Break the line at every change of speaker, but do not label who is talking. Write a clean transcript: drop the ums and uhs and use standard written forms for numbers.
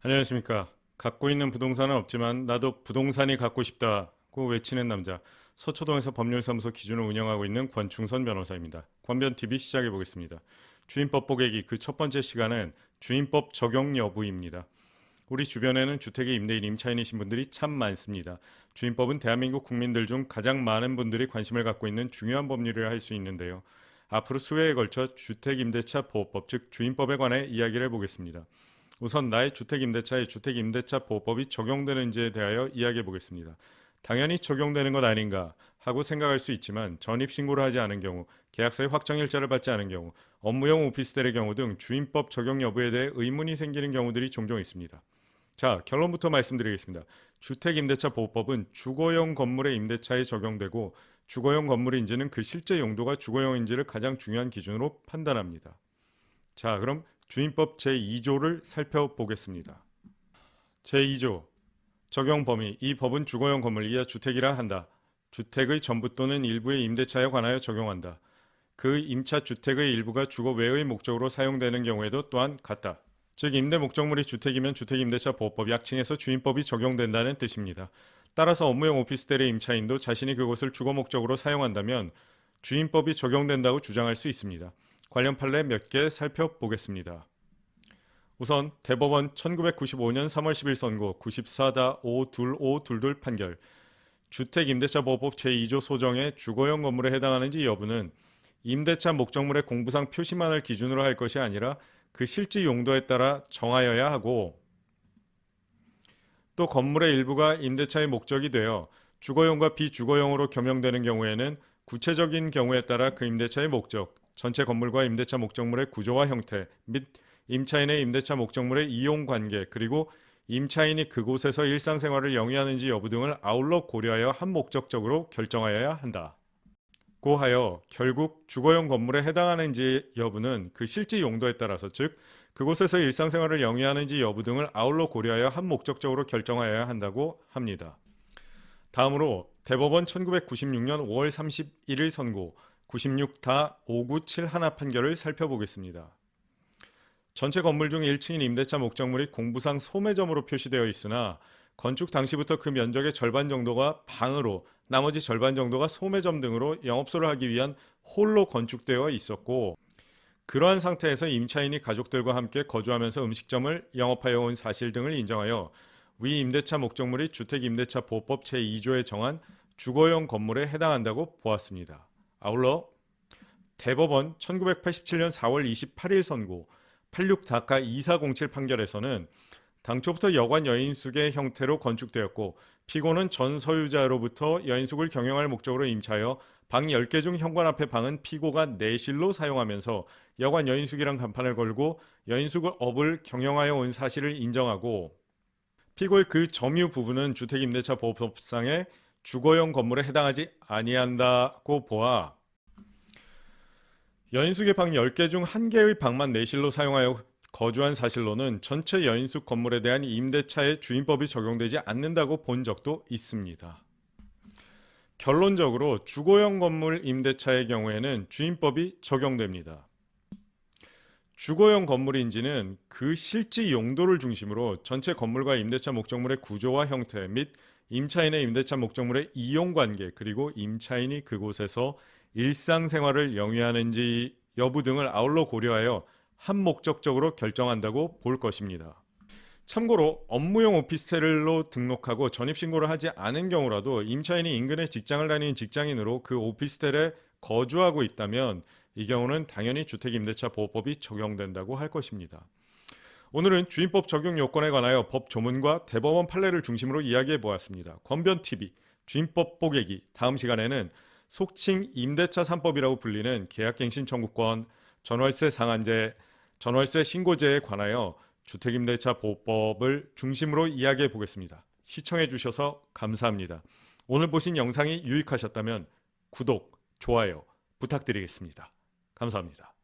안녕하십니까. 갖고 있는 부동산은 없지만 나도 부동산이 갖고 싶다고 외치는 남자. 서초동에서 법률사무소 기준을 운영하고 있는 권충선 변호사입니다. 권변TV 시작해 보겠습니다. 주인법 보객이 그 첫 번째 시간은 주인법 적용 여부입니다. 우리 주변에는 주택의 임대인, 임차인이신 분들이 참 많습니다. 주인법은 대한민국 국민들 중 가장 많은 분들이 관심을 갖고 있는 중요한 법률이라 할 수 있는데요. 앞으로 수회에 걸쳐 주택임대차 보호법, 즉 주인법에 관해 이야기를 해보겠습니다. 우선 나의 주택임대차에 주택임대차 보호법이 적용되는지에 대하여 이야기해 보겠습니다. 당연히 적용되는 것 아닌가 하고 생각할 수 있지만 전입신고를 하지 않은 경우, 계약서의 확정일자를 받지 않은 경우, 업무용 오피스텔의 경우 등 주인법 적용 여부에 대해 의문이 생기는 경우들이 종종 있습니다. 자, 결론부터 말씀드리겠습니다. 주택임대차 보호법은 주거용 건물의 임대차에 적용되고 주거용 건물인지는 그 실제 용도가 주거용인지를 가장 중요한 기준으로 판단합니다. 자, 그럼 주인법 제2조를 살펴보겠습니다. 제2조 적용 범위. 이 법은 주거용 건물 이하 주택이라 한다. 주택의 전부 또는 일부의 임대차에 관하여 적용한다. 그 임차 주택의 일부가 주거 외의 목적으로 사용되는 경우에도 또한 같다. 즉 임대 목적물이 주택이면 주택임대차 보호법, 약칭해서 주인법이 적용된다는 뜻입니다. 따라서 업무용 오피스텔의 임차인도 자신이 그곳을 주거 목적으로 사용한다면 주인법이 적용된다고 주장할 수 있습니다. 관련 판례 몇 개 살펴보겠습니다. 우선 대법원 1995년 3월 10일 선고 94-52522 판결. 주택임대차보호법 제2조 소정의 주거용 건물에 해당하는지 여부는 임대차 목적물의 공부상 표시만을 기준으로 할 것이 아니라 그 실제 용도에 따라 정하여야 하고, 또 건물의 일부가 임대차의 목적이 되어 주거용과 비주거용으로 겸용되는 경우에는 구체적인 경우에 따라 그 임대차의 목적, 전체 건물과 임대차 목적물의 구조와 형태 및 임차인의 임대차 목적물의 이용관계, 그리고 임차인이 그곳에서 일상생활을 영위하는지 여부 등을 아울러 고려하여 한목적적으로 결정하여야 한다. 고하여 결국 주거용 건물에 해당하는지 여부는 그 실제 용도에 따라서, 즉 그곳에서 일상생활을 영위하는지 여부 등을 아울러 고려하여 한목적적으로 결정하여야 한다고 합니다. 다음으로 대법원 1996년 5월 31일 선고 96-5971 판결을 살펴보겠습니다. 전체 건물 중 1층인 임대차 목적물이 공부상 소매점으로 표시되어 있으나 건축 당시부터 그 면적의 절반 정도가 방으로, 나머지 절반 정도가 소매점 등으로 영업소를 하기 위한 홀로 건축되어 있었고, 그러한 상태에서 임차인이 가족들과 함께 거주하면서 음식점을 영업하여 온 사실 등을 인정하여 위 임대차 목적물이 주택임대차 보호법 제2조에 정한 주거용 건물에 해당한다고 보았습니다. 아울러 대법원 1987년 4월 28일 선고 86-2407 판결에서는 당초부터 여관 여인숙의 형태로 건축되었고 피고는 전 소유자로부터 여인숙을 경영할 목적으로 임차하여 방 10개 중 현관 앞의 방은 피고가 내실로 사용하면서 여관 여인숙이란 간판을 걸고 여인숙을 업을 경영하여 온 사실을 인정하고, 피고의 그 점유 부분은 주택임대차 보호법상의 주거용 건물에 해당하지 아니한다고 보아 여인숙의 방 10개 중 1개의 방만 내실로 사용하여 거주한 사실로는 전체 여인숙 건물에 대한 임대차의 주인법이 적용되지 않는다고 본 적도 있습니다. 결론적으로 주거용 건물 임대차의 경우에는 주인법이 적용됩니다. 주거용 건물인지는 그 실제 용도를 중심으로 전체 건물과 임대차 목적물의 구조와 형태 및 임차인의 임대차 목적물의 이용관계, 그리고 임차인이 그곳에서 일상생활을 영위하는지 여부 등을 아울러 고려하여 한목적적으로 결정한다고 볼 것입니다. 참고로 업무용 오피스텔로 등록하고 전입신고를 하지 않은 경우라도 임차인이 인근에 직장을 다니는 직장인으로 그 오피스텔에 거주하고 있다면 이 경우는 당연히 주택임대차 보호법이 적용된다고 할 것입니다. 오늘은 주인법 적용 요건에 관하여 법 조문과 대법원 판례를 중심으로 이야기해 보았습니다. 권변TV 주인법 보객이 다음 시간에는 속칭 임대차 3법이라고 불리는 계약갱신 청구권, 전월세 상한제, 전월세 신고제에 관하여 주택임대차 보호법을 중심으로 이야기해 보겠습니다. 시청해 주셔서 감사합니다. 오늘 보신 영상이 유익하셨다면 구독, 좋아요 부탁드리겠습니다. 감사합니다.